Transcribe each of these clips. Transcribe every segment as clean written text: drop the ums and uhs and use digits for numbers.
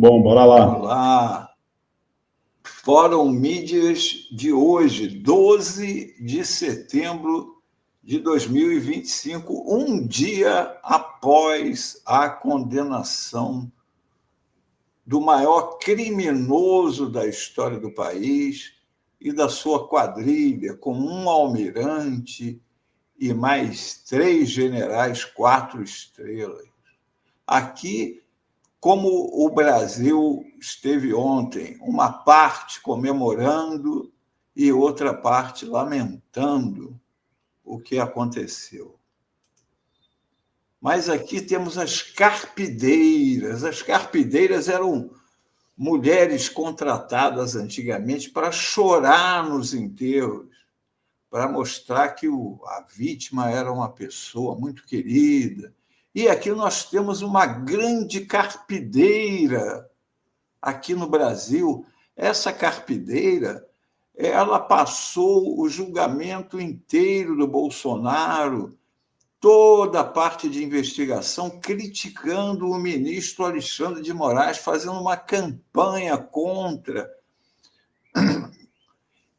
Bom, bora lá. Olá. Fórum Mídias de hoje, 12 de setembro de 2025, um dia após a condenação do maior criminoso da história do país e da sua quadrilha, com um almirante e mais 3 generais 4 estrelas. Aqui, como o Brasil esteve ontem, uma parte comemorando e outra parte lamentando o que aconteceu. Mas aqui temos as carpideiras. As carpideiras eram mulheres contratadas antigamente para chorar nos enterros, para mostrar que a vítima era uma pessoa muito querida. E aqui nós temos uma grande carpideira aqui no Brasil. Essa carpideira, ela passou o julgamento inteiro do Bolsonaro, toda a parte de investigação, criticando o ministro Alexandre de Moraes, fazendo uma campanha contra.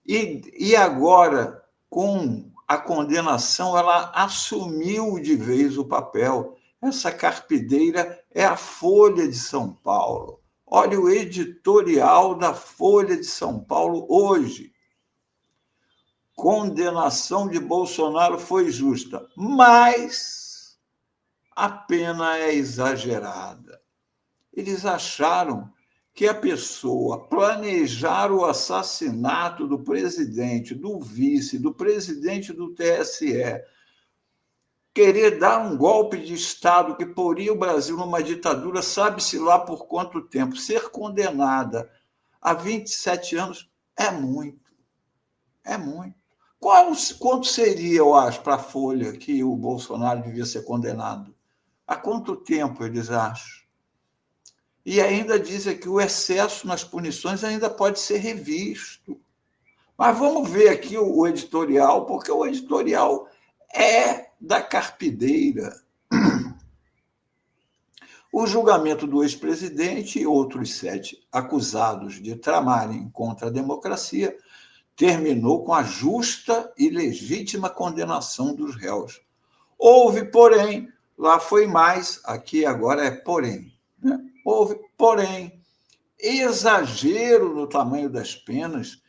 E agora, com a condenação, ela assumiu de vez o papel. Essa carpideira é a Folha de São Paulo. Olha o editorial da Folha de São Paulo hoje. Condenação de Bolsonaro foi justa, mas a pena é exagerada. Eles acharam que a pessoa planejar o assassinato do presidente, do vice, do presidente do TSE, querer dar um golpe de Estado que poria o Brasil numa ditadura, sabe-se lá por quanto tempo, ser condenada a 27 anos é muito. É muito. Quanto seria, eu acho, para a Folha que o Bolsonaro devia ser condenado? Há quanto tempo eles acham? E ainda dizem que o excesso nas punições ainda pode ser revisto. Mas vamos ver aqui o editorial, porque o editorial é da carpideira. O julgamento do ex-presidente e outros 7 acusados de tramarem contra a democracia terminou com a justa e legítima condenação dos réus. Houve, porém, lá foi mais, aqui agora é porém, né? Houve, porém, exagero no tamanho das penas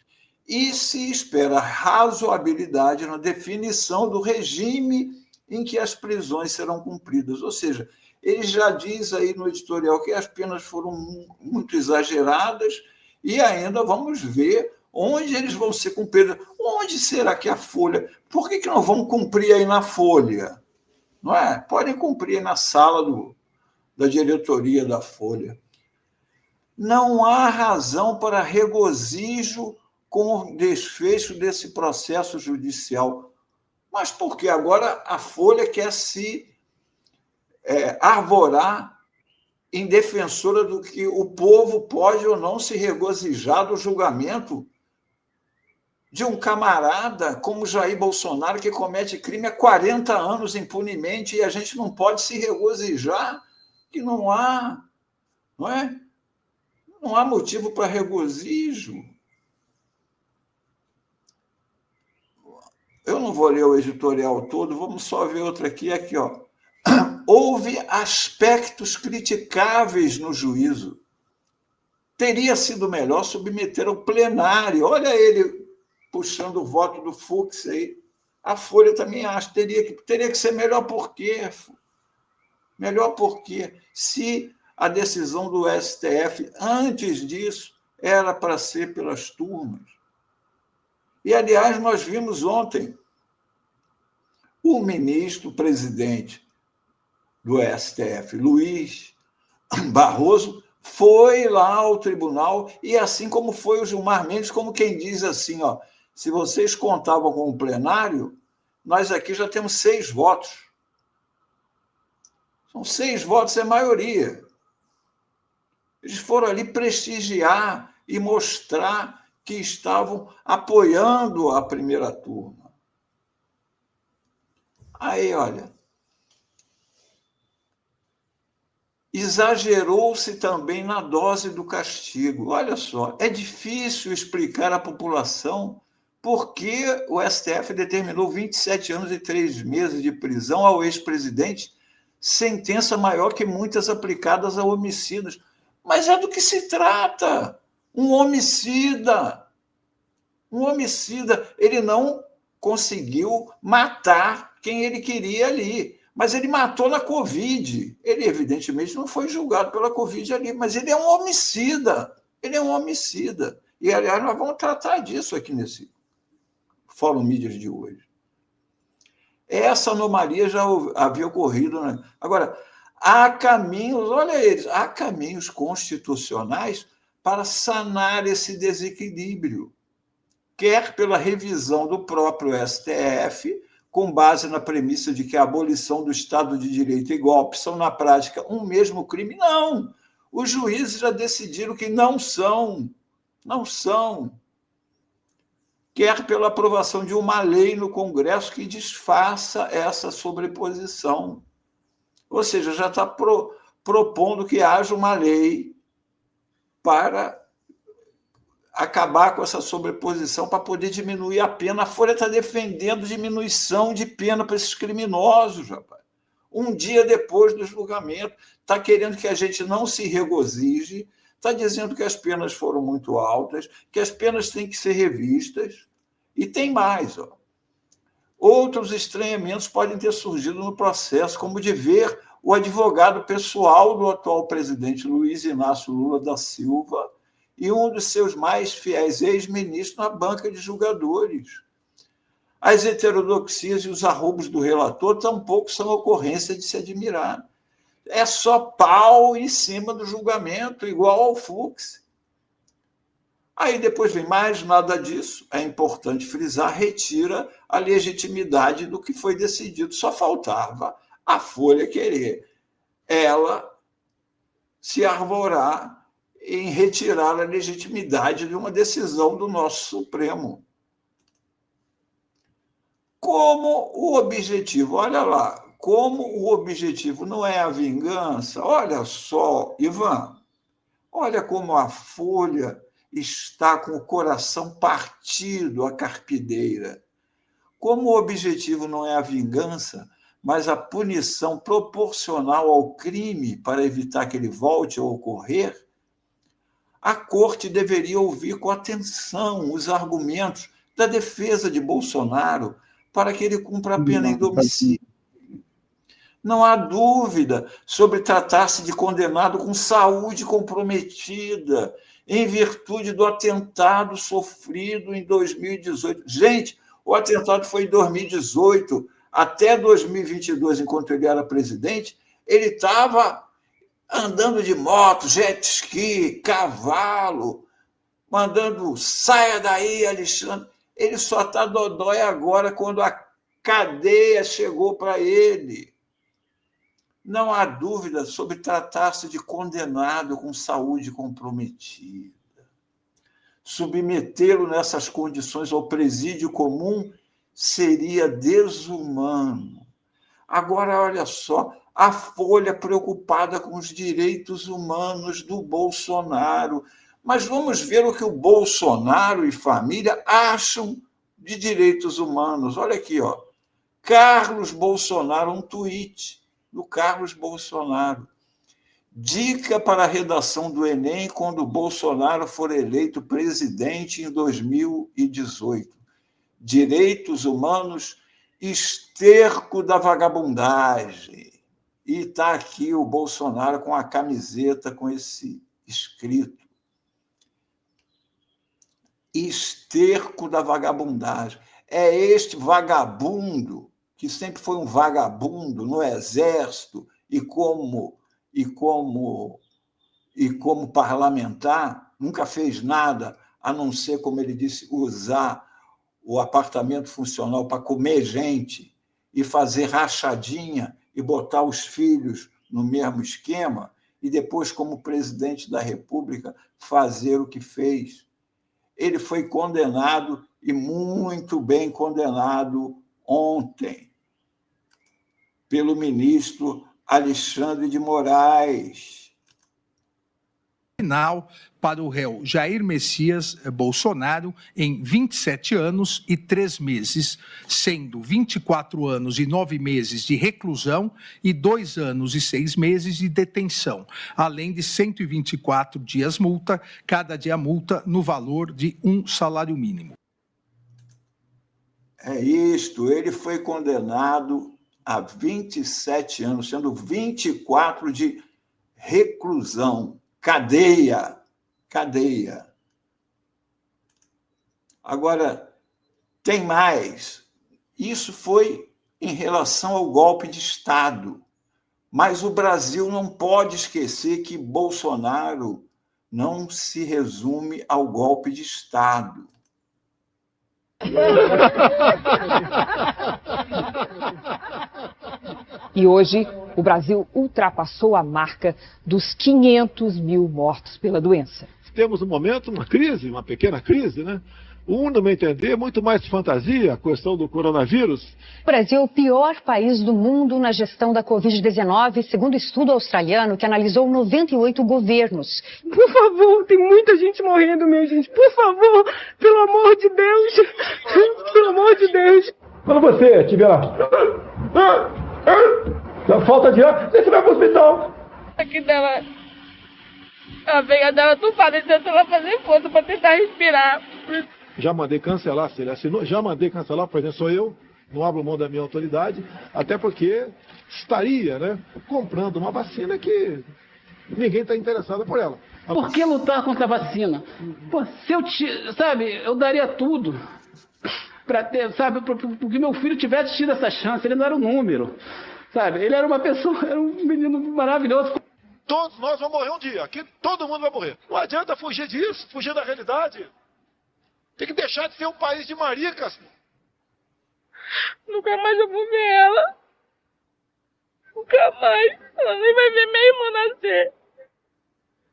e se espera razoabilidade na definição do regime em que as prisões serão cumpridas. Ou seja, ele já diz aí no editorial que as penas foram muito exageradas e ainda vamos ver onde eles vão ser cumpridos. Onde será que a Folha... Por que não vão cumprir aí na Folha? Não é? Podem cumprir na sala da diretoria da Folha. Não há razão para regozijo com o desfecho desse processo judicial. Mas por que agora a Folha quer se arvorar em defensora do que o povo pode ou não se regozijar do julgamento de um camarada como Jair Bolsonaro, que comete crime há 40 anos impunemente e a gente não pode se regozijar, que não há, não é? Não há motivo para regozijo. Eu não vou ler o editorial todo, vamos só ver outra aqui, ó. Houve aspectos criticáveis no juízo. Teria sido melhor submeter ao plenário. Olha ele puxando o voto do Fux aí. A Folha também acha. Teria que ser melhor por quê? Melhor por quê? Se a decisão do STF, antes disso, era para ser pelas turmas. E, aliás, nós vimos ontem o ministro-presidente do STF, Luiz Barroso, foi lá ao tribunal e, assim como foi o Gilmar Mendes, como quem diz assim, ó, se vocês contavam com o plenário, nós aqui já temos 6 votos. São 6 votos, é maioria. Eles foram ali prestigiar e mostrar que estavam apoiando a primeira turma. Aí, olha, Exagerou-se também na dose do castigo. Olha só, é difícil explicar à população por que o STF determinou 27 anos e 3 meses de prisão ao ex-presidente, sentença maior que muitas aplicadas a homicidas. Mas é do que se trata. Um homicida. Um homicida. Ele não conseguiu matar quem ele queria ali. Mas ele matou na Covid. Ele, evidentemente, não foi julgado pela Covid ali, mas ele é um homicida. Ele é um homicida. E, aliás, nós vamos tratar disso aqui nesse Fórum Mídias de hoje. Essa anomalia já havia ocorrido. Né? Agora, há caminhos, olha eles, há caminhos constitucionais para sanar esse desequilíbrio, quer pela revisão do próprio STF, com base na premissa de que a abolição do Estado de Direito e golpe são, na prática, um mesmo crime. Não! Os juízes já decidiram que não são. Não são. Quer pela aprovação de uma lei no Congresso que desfaça essa sobreposição. Ou seja, já está propondo que haja uma lei para acabar com essa sobreposição, para poder diminuir a pena. A Folha está defendendo diminuição de pena para esses criminosos, rapaz. Um dia depois do julgamento, está querendo que a gente não se regozije, está dizendo que as penas foram muito altas, que as penas têm que ser revistas. E tem mais. Ó. Outros estranhamentos podem ter surgido no processo, como de ver o advogado pessoal do atual presidente Luiz Inácio Lula da Silva e um dos seus mais fiéis ex-ministros na banca de julgadores. As heterodoxias e os arroubos do relator tampouco são ocorrência de se admirar. É só pau em cima do julgamento, igual ao Fux. Aí depois vem mais nada disso, é importante frisar, retira a legitimidade do que foi decidido. Só faltava a Folha querer ela se arvorar em retirar a legitimidade de uma decisão do nosso Supremo. Como o objetivo, olha lá, como o objetivo não é a vingança, olha só, Ivan, olha como a Folha está com o coração partido à carpideira. Como o objetivo não é a vingança, mas a punição proporcional ao crime para evitar que ele volte a ocorrer, a Corte deveria ouvir com atenção os argumentos da defesa de Bolsonaro para que ele cumpra a pena em domicílio. Não há dúvida sobre tratar-se de condenado com saúde comprometida, em virtude do atentado sofrido em 2018. Gente, o atentado foi em 2018. Até 2022, enquanto ele era presidente, ele estava andando de moto, jet ski, cavalo, mandando saia daí, Alexandre. Ele só está dodói agora quando a cadeia chegou para ele. Não há dúvida sobre tratar-se de condenado com saúde comprometida. Submetê-lo nessas condições ao presídio comum seria desumano. Agora, olha só, a Folha preocupada com os direitos humanos do Bolsonaro. Mas vamos ver o que o Bolsonaro e família acham de direitos humanos. Olha aqui, ó. Carlos Bolsonaro, um tweet do Carlos Bolsonaro. Dica para a redação do Enem quando Bolsonaro for eleito presidente em 2018. Direitos humanos, esterco da vagabundagem. E está aqui o Bolsonaro com a camiseta com esse escrito. Esterco da vagabundagem. É este vagabundo, que sempre foi um vagabundo no Exército e como parlamentar, nunca fez nada, a não ser, como ele disse, usar o apartamento funcional para comer gente e fazer rachadinha e botar os filhos no mesmo esquema, e depois, como presidente da República, fazer o que fez. Ele foi condenado, e muito bem condenado, ontem, pelo ministro Alexandre de Moraes. Final para o réu Jair Messias Bolsonaro em 27 anos e 3 meses, sendo 24 anos e 9 meses de reclusão e 2 anos e 6 meses de detenção, além de 124 dias multa, cada dia multa no valor de um salário mínimo. É isto, ele foi condenado a 27 anos, sendo 24 de reclusão, cadeia. Agora, tem mais. Isso foi em relação ao golpe de Estado. Mas o Brasil não pode esquecer que Bolsonaro não se resume ao golpe de Estado. E hoje, o Brasil ultrapassou a marca dos 500 mil mortos pela doença. Temos, no momento, uma crise, uma pequena crise, né? No meu entender, muito mais fantasia, a questão do coronavírus. O Brasil é o pior país do mundo na gestão da Covid-19, segundo estudo australiano que analisou 98 governos. Por favor, tem muita gente morrendo, minha gente. Por favor, pelo amor de Deus. Pelo amor de Deus. Quando você tiver falta de ar, você vai para o hospital. Aqui dela, a veia dela tupada, tentando ela fazer força para tentar respirar. Já mandei cancelar, se ele assinou, já mandei cancelar, por exemplo, sou eu, não abro mão da minha autoridade, até porque estaria, né, comprando uma vacina que ninguém está interessado por ela. Por que lutar contra a vacina? Pô, se eu, eu daria tudo para ter, porque meu filho tivesse tido essa chance, ele não era um número, ele era uma pessoa, era um menino maravilhoso. Todos nós vamos morrer um dia, aqui todo mundo vai morrer. Não adianta fugir disso, fugir da realidade. Tem que deixar de ser um país de maricas. Nunca mais eu vou ver ela. Nunca mais. Ela nem vai ver minha irmã nascer.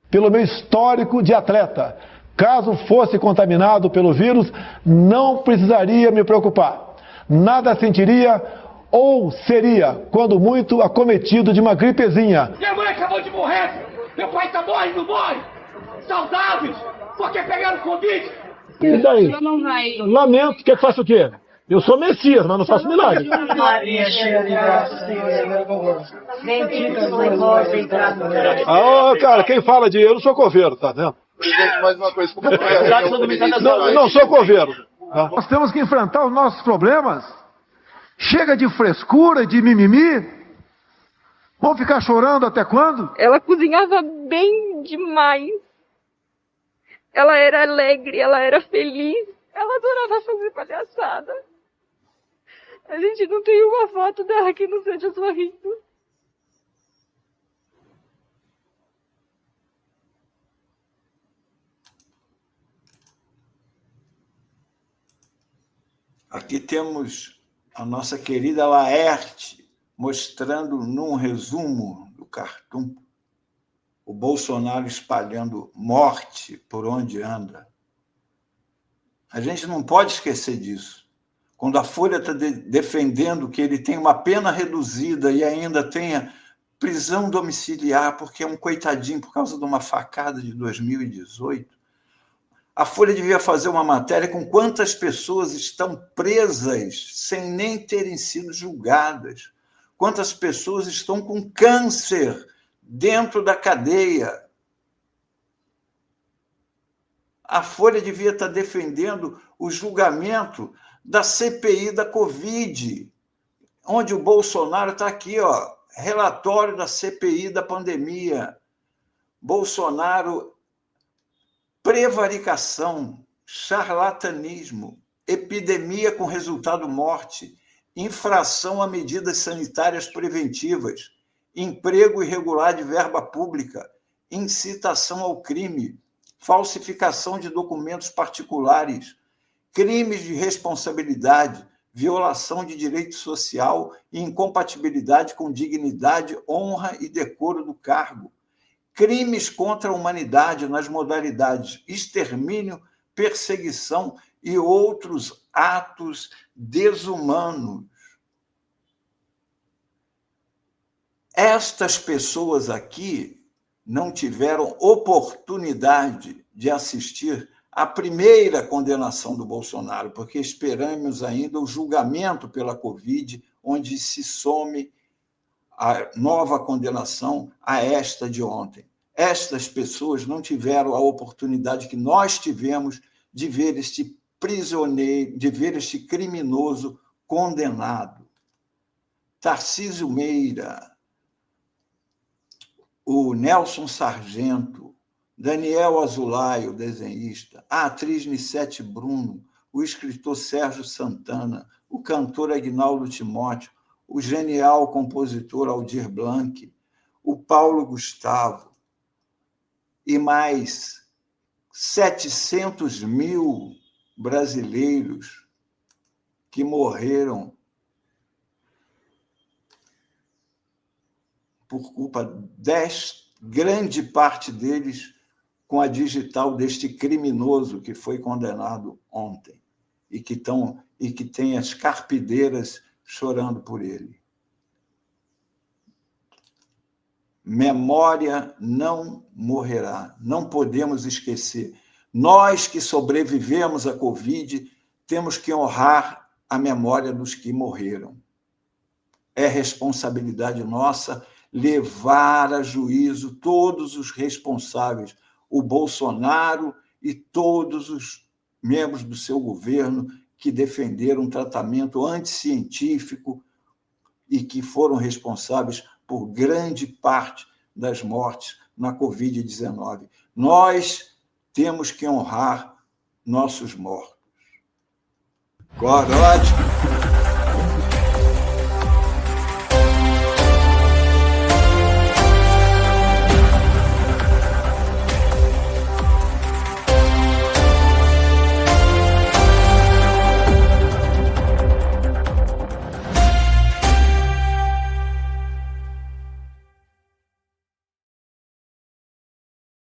Pelo meu histórico de atleta, caso fosse contaminado pelo vírus, não precisaria me preocupar. Nada sentiria ou seria, quando muito, acometido de uma gripezinha. Minha mãe acabou de morrer. Meu pai tá morrendo, morre. Saudáveis. Porque pegaram Covid. E daí? Não vai. Lamento, quer que faça o quê? Eu sou Messias, mas não faço milagre. Maria, cheia de graça, Senhor é convosco. Bendita sois vós entre as mulheres. Cara, quem fala de eu não sou coveiro, tá vendo? Presidente, mais uma coisa. Não sou coveiro. Tá? Nós temos que enfrentar os nossos problemas. Chega de frescura, de mimimi. Vamos ficar chorando até quando? Ela cozinhava bem demais. Ela era alegre, ela era feliz. Ela adorava fazer palhaçada. A gente não tem uma foto dela que não seja sorrindo. Aqui temos a nossa querida Laerte mostrando num resumo do cartoon o Bolsonaro espalhando morte por onde anda. A gente não pode esquecer disso. Quando a Folha está defendendo que ele tem uma pena reduzida e ainda tenha prisão domiciliar, porque é um coitadinho por causa de uma facada de 2018, a Folha devia fazer uma matéria com quantas pessoas estão presas sem nem terem sido julgadas, quantas pessoas estão com câncer dentro da cadeia. A Folha devia estar defendendo o julgamento da CPI da Covid, onde o Bolsonaro está aqui, relatório da CPI da pandemia. Bolsonaro, prevaricação, charlatanismo, epidemia com resultado morte, infração a medidas sanitárias preventivas, emprego irregular de verba pública, incitação ao crime, falsificação de documentos particulares, crimes de responsabilidade, violação de direito social e incompatibilidade com dignidade, honra e decoro do cargo, crimes contra a humanidade nas modalidades extermínio, perseguição e outros atos desumanos. Estas pessoas aqui não tiveram oportunidade de assistir à primeira condenação do Bolsonaro, porque esperamos ainda o julgamento pela Covid, onde se some a nova condenação a esta de ontem. Estas pessoas não tiveram a oportunidade que nós tivemos de ver este prisioneiro, de ver este criminoso condenado. Tarcísio Meira, o Nelson Sargento, Daniel Azulay, o desenhista, a atriz Nissete Bruno, o escritor Sérgio Santana, o cantor Aguinaldo Timóteo, o genial compositor Aldir Blanc, o Paulo Gustavo e mais 700 mil brasileiros que morreram por culpa grande parte deles com a digital deste criminoso que foi condenado ontem e que tem as carpideiras chorando por ele. Memória não morrerá, não podemos esquecer. Nós que sobrevivemos à Covid temos que honrar a memória dos que morreram. É responsabilidade nossa levar a juízo todos os responsáveis, o Bolsonaro e todos os membros do seu governo que defenderam um tratamento anticientífico e que foram responsáveis por grande parte das mortes na Covid-19. Nós temos que honrar nossos mortos. Coragem!